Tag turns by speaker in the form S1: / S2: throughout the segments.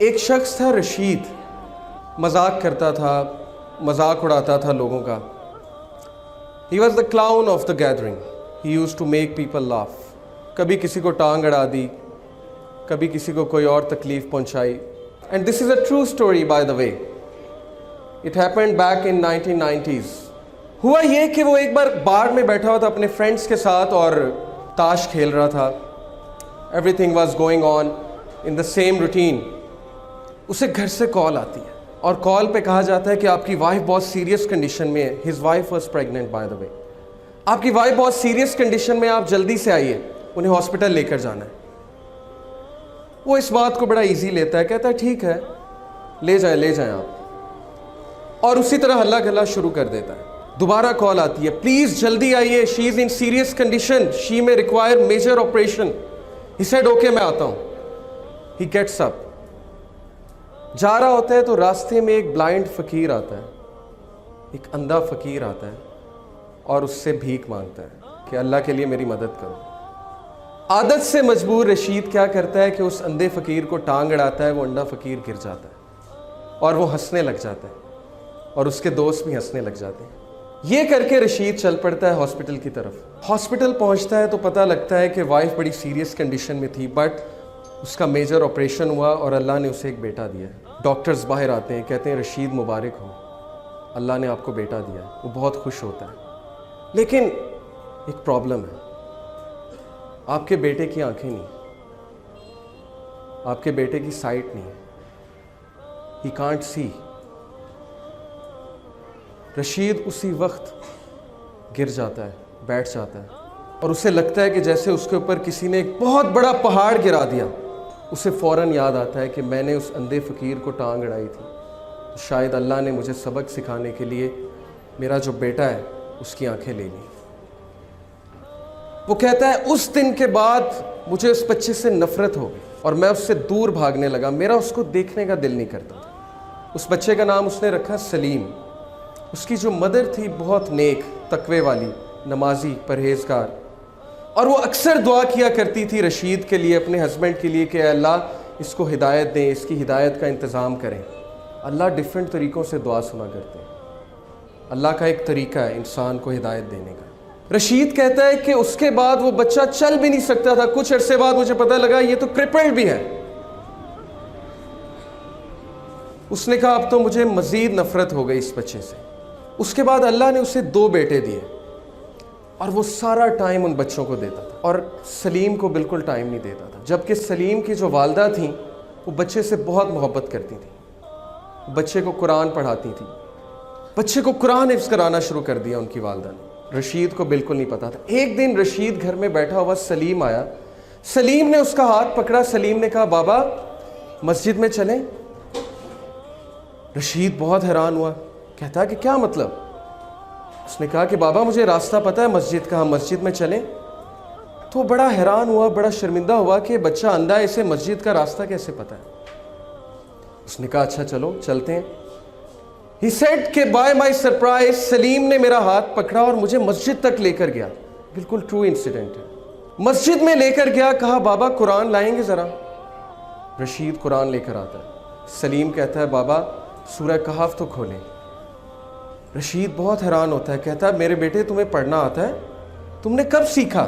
S1: ایک شخص تھا رشید، مذاق کرتا تھا، مذاق اڑاتا تھا لوگوں کا. He was the clown of the gathering. He used to make people laugh. کبھی کسی کو ٹانگ اڑا دی، کبھی کسی کو کوئی اور تکلیف پہنچائی. And this is a true story by the way. It happened back in 1990s. ہوا یہ کہ وہ ایک بار بار میں بیٹھا ہوا تھا اپنے فرینڈس کے ساتھ اور تاش کھیل رہا تھا. Everything was going on in the same routine. اسے گھر سے کال آتی ہے اور کال پہ کہا جاتا ہے کہ آپ کی وائف بہت سیریس کنڈیشن میں ہے. His wife was pregnant by the way. آپ کی وائف بہت سیریس کنڈیشن میں، آپ جلدی سے آئیے، انہیں ہاسپٹل لے کر جانا ہے. وہ اس بات کو بڑا ایزی لیتا ہے، کہتا ہے ٹھیک ہے لے جائیں آپ، اور اسی طرح ہلا گلا شروع کر دیتا ہے. دوبارہ کال آتی ہے، پلیز جلدی آئیے، شی از ان سیریس کنڈیشن، شی میں require major operation. He said okay میں آتا ہوں. ہی گیٹس اپ، جا رہا ہوتا ہے تو راستے میں ایک بلائنڈ فقیر آتا ہے، ایک اندھا فقیر آتا ہے اور اس سے بھیک مانگتا ہے کہ اللہ کے لیے میری مدد کرو. عادت سے مجبور رشید کیا کرتا ہے کہ اس اندھے فقیر کو ٹانگ اڑاتا ہے. وہ اندھا فقیر گر جاتا ہے اور وہ ہنسنے لگ جاتا ہے اور اس کے دوست بھی ہنسنے لگ جاتے ہیں. یہ کر کے رشید چل پڑتا ہے ہاسپٹل کی طرف. ہاسپٹل پہنچتا ہے تو پتہ لگتا ہے کہ وائف بڑی سیریس کنڈیشن میں تھی، بٹ اس کا میجر آپریشن ہوا اور اللہ نے اسے ایک بیٹا دیا ہے. ڈاکٹرز باہر آتے ہیں، کہتے ہیں رشید مبارک ہو، اللہ نے آپ کو بیٹا دیا ہے. وہ بہت خوش ہوتا ہے. لیکن ایک پرابلم ہے، آپ کے بیٹے کی آنکھیں نہیں، آپ کے بیٹے کی سائٹ نہیں، ہی کانٹ سی. رشید اسی وقت گر جاتا ہے، بیٹھ جاتا ہے اور اسے لگتا ہے کہ جیسے اس کے اوپر کسی نے ایک بہت بڑا پہاڑ گرا دیا. اسے فوراً یاد آتا ہے کہ میں نے اس اندھے فقیر کو ٹانگ اڑائی تھی، شاید اللہ نے مجھے سبق سکھانے کے لیے میرا جو بیٹا ہے اس کی آنکھیں لے لی. وہ کہتا ہے اس دن کے بعد مجھے اس بچے سے نفرت ہو گئی اور میں اس سے دور بھاگنے لگا، میرا اس کو دیکھنے کا دل نہیں کرتا تھا. اس بچے کا نام اس نے رکھا سلیم. اس کی جو مدر تھی بہت نیک، تقوی والی، نمازی، پرہیزگار، اور وہ اکثر دعا کیا کرتی تھی رشید کے لیے، اپنے ہسبینڈ کے لیے کہ اے اللہ اس کو ہدایت دیں، اس کی ہدایت کا انتظام کریں. اللہ ڈیفرنٹ طریقوں سے دعا سنا کرتے ہیں. اللہ کا ایک طریقہ ہے انسان کو ہدایت دینے کا. رشید کہتا ہے کہ اس کے بعد وہ بچہ چل بھی نہیں سکتا تھا. کچھ عرصے بعد مجھے پتہ لگا یہ تو کرپلڈ بھی ہے. اس نے کہا اب تو مجھے مزید نفرت ہو گئی اس بچے سے. اس کے بعد اللہ نے اسے 2 بیٹے دیے اور وہ سارا ٹائم ان بچوں کو دیتا تھا اور سلیم کو بالکل ٹائم نہیں دیتا تھا. جبکہ سلیم کی جو والدہ تھیں وہ بچے سے بہت محبت کرتی تھیں، بچے کو قرآن پڑھاتی تھیں، بچے کو قرآن حفظ کرانا شروع کر دیا ان کی والدہ نے. رشید کو بالکل نہیں پتا تھا. ایک دن رشید گھر میں بیٹھا ہوا، سلیم آیا. سلیم نے اس کا ہاتھ پکڑا. سلیم نے کہا بابا مسجد میں چلیں. رشید بہت حیران ہوا، کہتا کہ کیا مطلب؟ اس نے کہا کہ بابا مجھے راستہ پتہ ہے مسجد کا، ہم مسجد میں چلیں. تو وہ بڑا حیران ہوا، بڑا شرمندہ ہوا کہ بچہ اندھا ہے، اسے مسجد کا راستہ کیسے پتہ ہے. اس نے کہا اچھا چلو چلتے ہیں. He said کہ by my surprise سلیم نے میرا ہاتھ پکڑا اور مجھے مسجد تک لے کر گیا. بالکل ٹرو انسیڈنٹ ہے. مسجد میں لے کر گیا، کہا بابا قرآن لائیں گے ذرا. رشید قرآن لے کر آتا ہے. سلیم کہتا ہے بابا سورہ کہف تو کھولیں. رشید بہت حیران ہوتا ہے، کہتا ہے میرے بیٹے تمہیں پڑھنا آتا ہے؟ تم نے کب سیکھا؟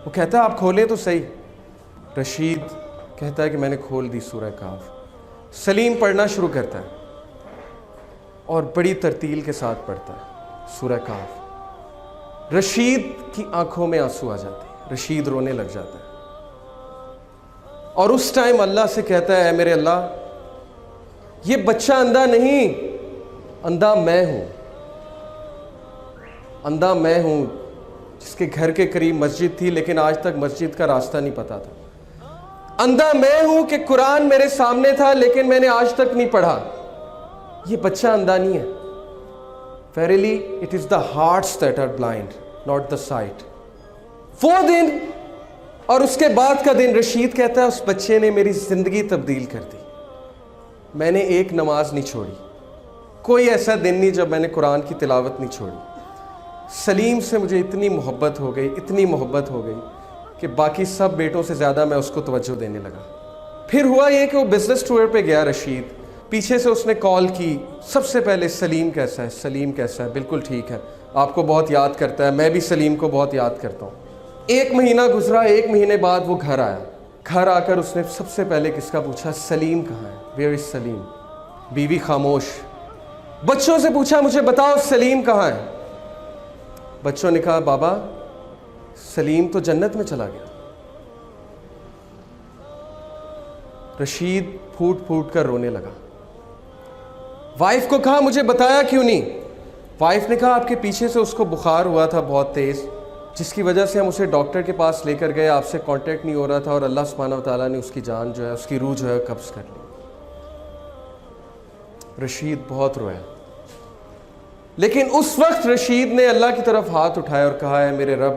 S1: وہ کہتا ہے آپ کھولیں تو صحیح. رشید کہتا ہے کہ میں نے کھول دی سورہ کہف. سلیم پڑھنا شروع کرتا ہے اور بڑی ترتیل کے ساتھ پڑھتا ہے سورہ کہف. رشید کی آنکھوں میں آنسو آ جاتے ہیں، رشید رونے لگ جاتا ہے اور اس ٹائم اللہ سے کہتا ہے اے میرے اللہ یہ بچہ اندھا نہیں، اندھا میں ہوں. اندھا میں ہوں جس کے گھر کے قریب مسجد تھی لیکن آج تک مسجد کا راستہ نہیں پتا تھا. اندھا میں ہوں کہ قرآن میرے سامنے تھا لیکن میں نے آج تک نہیں پڑھا. یہ بچہ اندھا نہیں ہے. Verily it is the hearts that are blind, not the sight. وہ دن اور اس کے بعد کا دن، رشید کہتا ہے اس بچے نے میری زندگی تبدیل کر دی. میں نے ایک نماز نہیں چھوڑی، کوئی ایسا دن نہیں جب میں نے قرآن کی تلاوت نہیں چھوڑی. سلیم سے مجھے اتنی محبت ہو گئی، اتنی محبت ہو گئی کہ باقی سب بیٹوں سے زیادہ میں اس کو توجہ دینے لگا. پھر ہوا یہ کہ وہ بزنس ٹور پہ گیا رشید, پیچھے سے اس نے کال کی, سب سے پہلے سلیم کیسا ہے, سلیم کیسا ہے, بالکل ٹھیک ہے, آپ کو بہت یاد کرتا ہے, میں بھی سلیم کو بہت یاد کرتا ہوں. 1 مہینہ گزرا, 1 مہینے بعد وہ گھر آیا. گھر آ کر اس نے سب سے پہلے کس کا پوچھا, سلیم کہاں ہے, ویئر از سلیم. بیوی خاموش. بچوں سے پوچھا مجھے بتاؤ سلیم کہاں ہے. بچوں نے کہا بابا سلیم تو جنت میں چلا گیا. رشید پھوٹ پھوٹ کر رونے لگا. وائف کو کہا مجھے بتایا کیوں نہیں. وائف نے کہا آپ کے پیچھے سے اس کو بخار ہوا تھا بہت تیز, جس کی وجہ سے ہم اسے ڈاکٹر کے پاس لے کر گئے, آپ سے کانٹیکٹ نہیں ہو رہا تھا, اور اللہ سبحانہ و تعالیٰ نے اس کی جان جو ہے, اس کی روح جو ہے قبض کر لی. رشید بہت رویا, لیکن اس وقت رشید نے اللہ کی طرف ہاتھ اٹھایا اور کہا ہے میرے رب,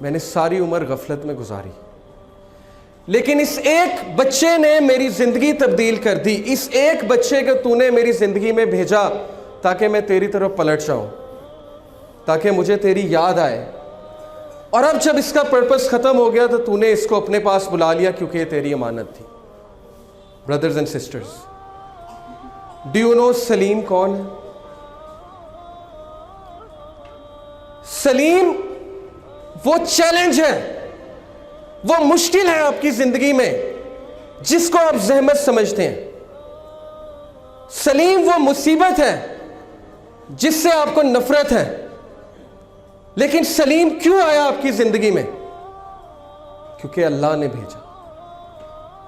S1: میں نے ساری عمر غفلت میں گزاری, لیکن اس ایک بچے نے میری زندگی تبدیل کر دی. اس ایک بچے کو تو نے میری زندگی میں بھیجا تاکہ میں تیری طرف پلٹ جاؤں, تاکہ مجھے تیری یاد آئے. اور اب جب اس کا پرپس ختم ہو گیا تو تو نے اس کو اپنے پاس بلا لیا کیونکہ یہ تیری امانت تھی. Brothers and sisters, do you know Salim کون ہے؟ سلیم وہ چیلنج ہے, وہ مشکل ہے آپ کی زندگی میں جس کو آپ زحمت سمجھتے ہیں. سلیم وہ مصیبت ہے جس سے آپ کو نفرت ہے. لیکن سلیم کیوں آیا آپ کی زندگی میں؟ کیونکہ اللہ نے بھیجا.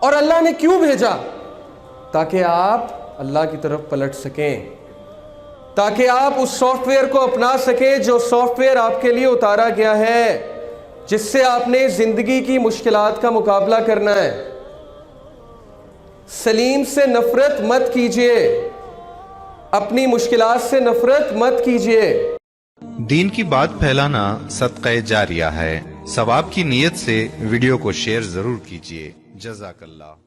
S1: اور اللہ نے کیوں بھیجا؟ تاکہ آپ اللہ کی طرف پلٹ سکیں, تاکہ آپ اس سافٹ ویئر کو اپنا سکیں جو سافٹ ویئر آپ کے لیے اتارا گیا ہے, جس سے آپ نے زندگی کی مشکلات کا مقابلہ کرنا ہے. سلیم سے نفرت مت کیجیے, اپنی مشکلات سے نفرت مت کیجیے.
S2: دین کی بات پھیلانا صدقہ جاریہ ہے. ثواب کی نیت سے ویڈیو کو شیئر ضرور کیجیے. جزاک اللہ.